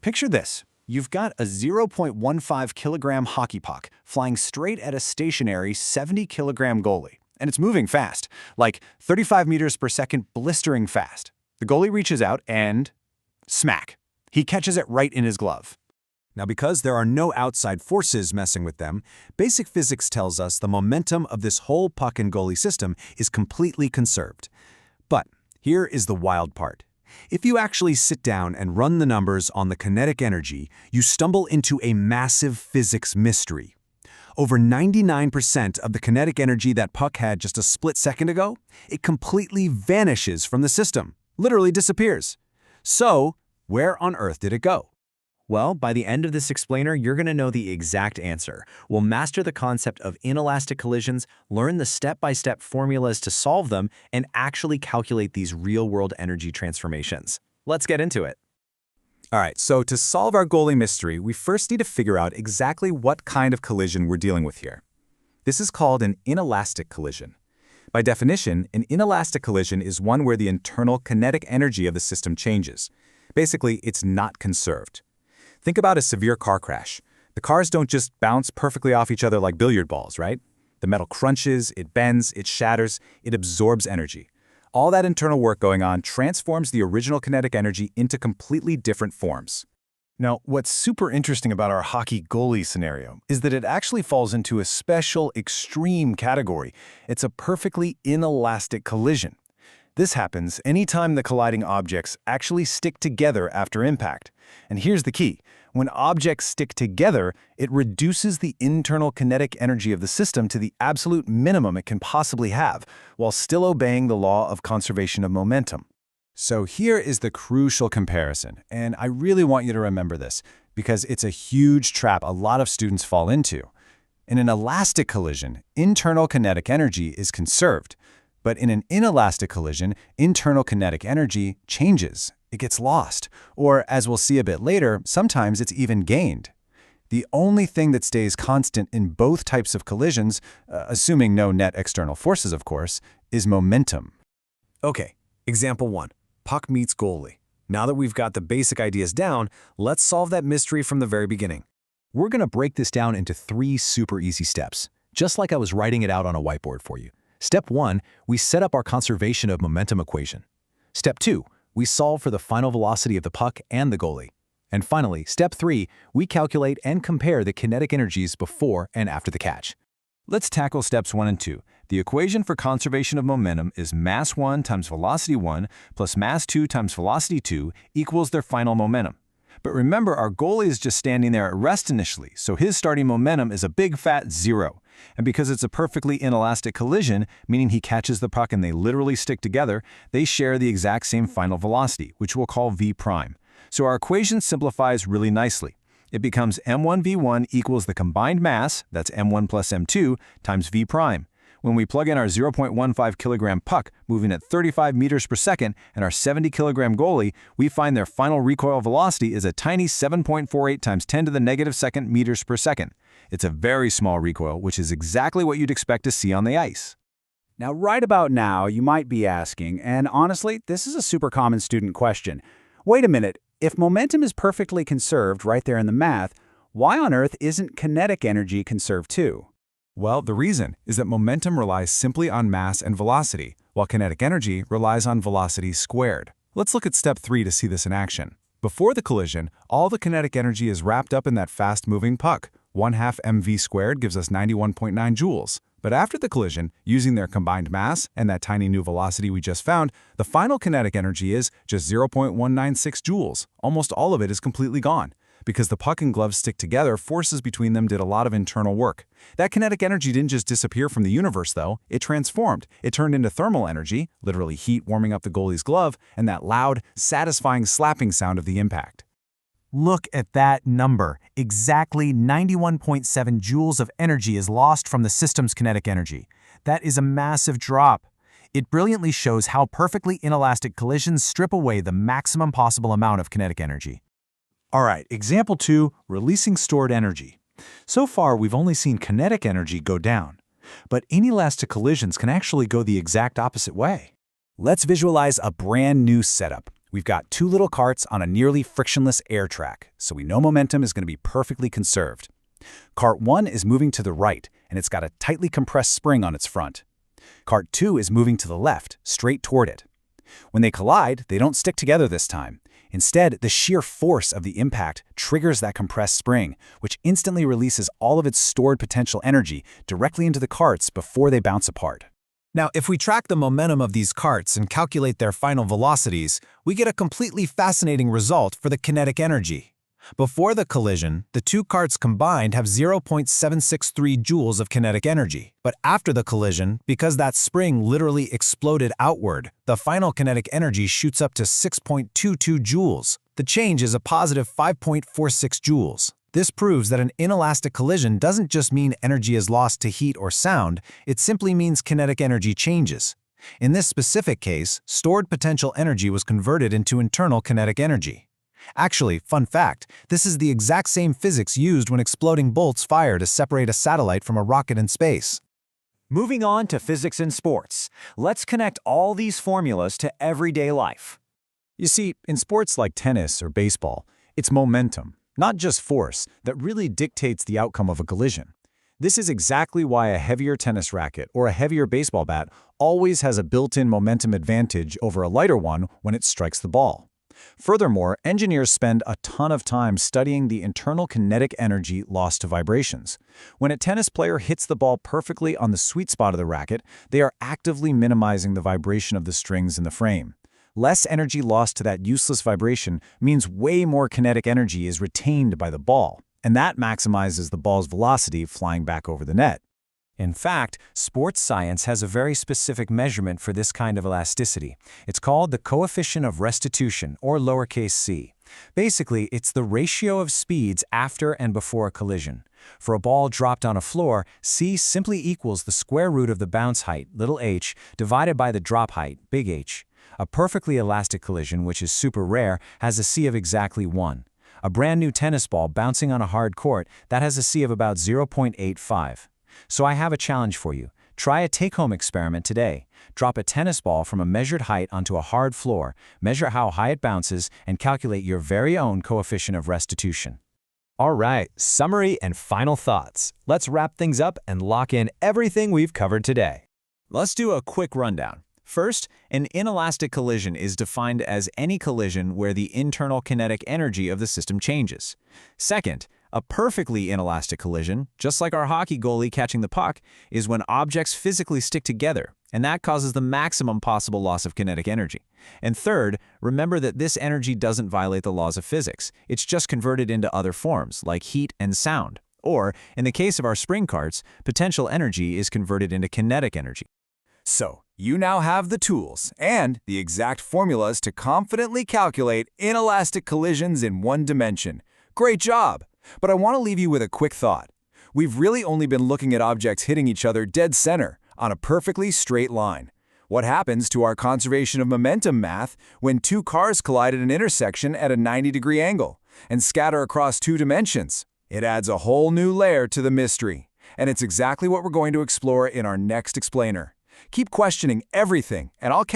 Picture this. You've got a 0.15 kilogram hockey puck flying straight at a stationary 70 kilogram goalie. And it's moving fast, like 35 meters per second, blistering fast. The goalie reaches out and smack. He catches it right in his glove. Now, because there are no outside forces messing with them, basic physics tells us the momentum of this whole puck and goalie system is completely conserved. But here is the wild part. If you actually sit down and run the numbers on the kinetic energy, you stumble into a massive physics mystery. Over 99% of the kinetic energy that puck had just a split second ago, it completely vanishes from the system, literally disappears. So, where on earth did it go? Well, by the end of this explainer, you're going to know the exact answer. We'll master the concept of inelastic collisions, learn the step-by-step formulas to solve them, and actually calculate these real-world energy transformations. Let's get into it. All right, so to solve our goalie mystery, we first need to figure out exactly what kind of collision we're dealing with here. This is called an inelastic collision. By definition, an inelastic collision is one where the internal kinetic energy of the system changes. Basically, it's not conserved. Think about a severe car crash. The cars don't just bounce perfectly off each other like billiard balls, right? The metal crunches, it bends, it shatters, it absorbs energy. All that internal work going on transforms the original kinetic energy into completely different forms. Now, what's super interesting about our hockey goalie scenario is that it actually falls into a special extreme category. It's a perfectly inelastic collision. This happens anytime the colliding objects actually stick together after impact. And here's the key. When objects stick together, it reduces the internal kinetic energy of the system to the absolute minimum it can possibly have, while still obeying the law of conservation of momentum. So here is the crucial comparison, and I really want you to remember this, because it's a huge trap a lot of students fall into. In an elastic collision, internal kinetic energy is conserved. But in an inelastic collision, internal kinetic energy changes. It gets lost. Or, as we'll see a bit later, sometimes it's even gained. The only thing that stays constant in both types of collisions, assuming no net external forces, of course, is momentum. Okay, example 1. Puck meets goalie. Now that we've got the basic ideas down, let's solve that mystery from the very beginning. We're going to break this down into 3 super easy steps, just like I was writing it out on a whiteboard for you. Step 1, we set up our conservation of momentum equation. Step 2, we solve for the final velocity of the puck and the goalie. And finally, step 3, we calculate and compare the kinetic energies before and after the catch. Let's tackle steps 1 and 2. The equation for conservation of momentum is mass 1 times velocity 1 plus mass 2 times velocity 2 equals their final momentum. But remember, our goalie is just standing there at rest initially, so his starting momentum is a big fat 0. And because it's a perfectly inelastic collision, meaning he catches the puck and they literally stick together, they share the exact same final velocity, which we'll call v prime. So our equation simplifies really nicely. It becomes m1v1 equals the combined mass, that's m1 plus m2, times v prime. When we plug in our 0.15 kilogram puck moving at 35 meters per second and our 70 kilogram goalie, we find their final recoil velocity is a tiny 7.48 times 10 to the negative second meters per second. It's a very small recoil, which is exactly what you'd expect to see on the ice. Now, right about now, you might be asking, and honestly, this is a super common student question. Wait a minute, if momentum is perfectly conserved right there in the math, why on earth isn't kinetic energy conserved too? Well, the reason is that momentum relies simply on mass and velocity, while kinetic energy relies on velocity squared. Let's look at step 3 to see this in action. Before the collision, all the kinetic energy is wrapped up in that fast-moving puck. 1/2 mv squared gives us 91.9 joules. But after the collision, using their combined mass and that tiny new velocity we just found, the final kinetic energy is just 0.196 joules. Almost all of it is completely gone. Because the puck and glove stick together, forces between them did a lot of internal work. That kinetic energy didn't just disappear from the universe, though. It transformed. It turned into thermal energy, literally heat warming up the goalie's glove, and that loud, satisfying slapping sound of the impact. Look at that number. Exactly 91.7 joules of energy is lost from the system's kinetic energy. That is a massive drop. It brilliantly shows how perfectly inelastic collisions strip away the maximum possible amount of kinetic energy. All right, example 2, releasing stored energy. So far, we've only seen kinetic energy go down. But inelastic collisions can actually go the exact opposite way. Let's visualize a brand new setup. We've got two little carts on a nearly frictionless air track, so we know momentum is going to be perfectly conserved. Cart 1 is moving to the right, and it's got a tightly compressed spring on its front. Cart 2 is moving to the left, straight toward it. When they collide, they don't stick together this time. Instead, the sheer force of the impact triggers that compressed spring, which instantly releases all of its stored potential energy directly into the carts before they bounce apart. Now, if we track the momentum of these carts and calculate their final velocities, we get a completely fascinating result for the kinetic energy. Before the collision, the two carts combined have 0.763 joules of kinetic energy. But after the collision, because that spring literally exploded outward, the final kinetic energy shoots up to 6.22 joules. The change is a positive 5.46 joules. This proves that an inelastic collision doesn't just mean energy is lost to heat or sound, it simply means kinetic energy changes. In this specific case, stored potential energy was converted into internal kinetic energy. Actually, fun fact, this is the exact same physics used when exploding bolts fire to separate a satellite from a rocket in space. Moving on to physics in sports, let's connect all these formulas to everyday life. You see, in sports like tennis or baseball, it's momentum, not just force, that really dictates the outcome of a collision. This is exactly why a heavier tennis racket or a heavier baseball bat always has a built-in momentum advantage over a lighter one when it strikes the ball. Furthermore, engineers spend a ton of time studying the internal kinetic energy lost to vibrations. When a tennis player hits the ball perfectly on the sweet spot of the racket, they are actively minimizing the vibration of the strings in the frame. Less energy lost to that useless vibration means way more kinetic energy is retained by the ball, and that maximizes the ball's velocity flying back over the net. In fact, sports science has a very specific measurement for this kind of elasticity. It's called the coefficient of restitution, or lowercase c. Basically, it's the ratio of speeds after and before a collision. For a ball dropped on a floor, c simply equals the square root of the bounce height, little h, divided by the drop height, big H. A perfectly elastic collision, which is super rare, has a c of exactly 1. A brand new tennis ball bouncing on a hard court, that has a c of about 0.85. So I have a challenge for you. Try a take-home experiment today. Drop a tennis ball from a measured height onto a hard floor, measure how high it bounces, and calculate your very own coefficient of restitution. All right, summary and final thoughts. Let's wrap things up and lock in everything we've covered today. Let's do a quick rundown. First, an inelastic collision is defined as any collision where the internal kinetic energy of the system changes. Second, a perfectly inelastic collision, just like our hockey goalie catching the puck, is when objects physically stick together, and that causes the maximum possible loss of kinetic energy. And third, remember that this energy doesn't violate the laws of physics. It's just converted into other forms, like heat and sound. Or, in the case of our spring carts, potential energy is converted into kinetic energy. So, you now have the tools and the exact formulas to confidently calculate inelastic collisions in one dimension. Great job! But I want to leave you with a quick thought. We've really only been looking at objects hitting each other dead center, on a perfectly straight line. What happens to our conservation of momentum math when two cars collide at an intersection at a 90-degree angle and scatter across two dimensions? It adds a whole new layer to the mystery, and it's exactly what we're going to explore in our next explainer. Keep questioning everything, and I'll catch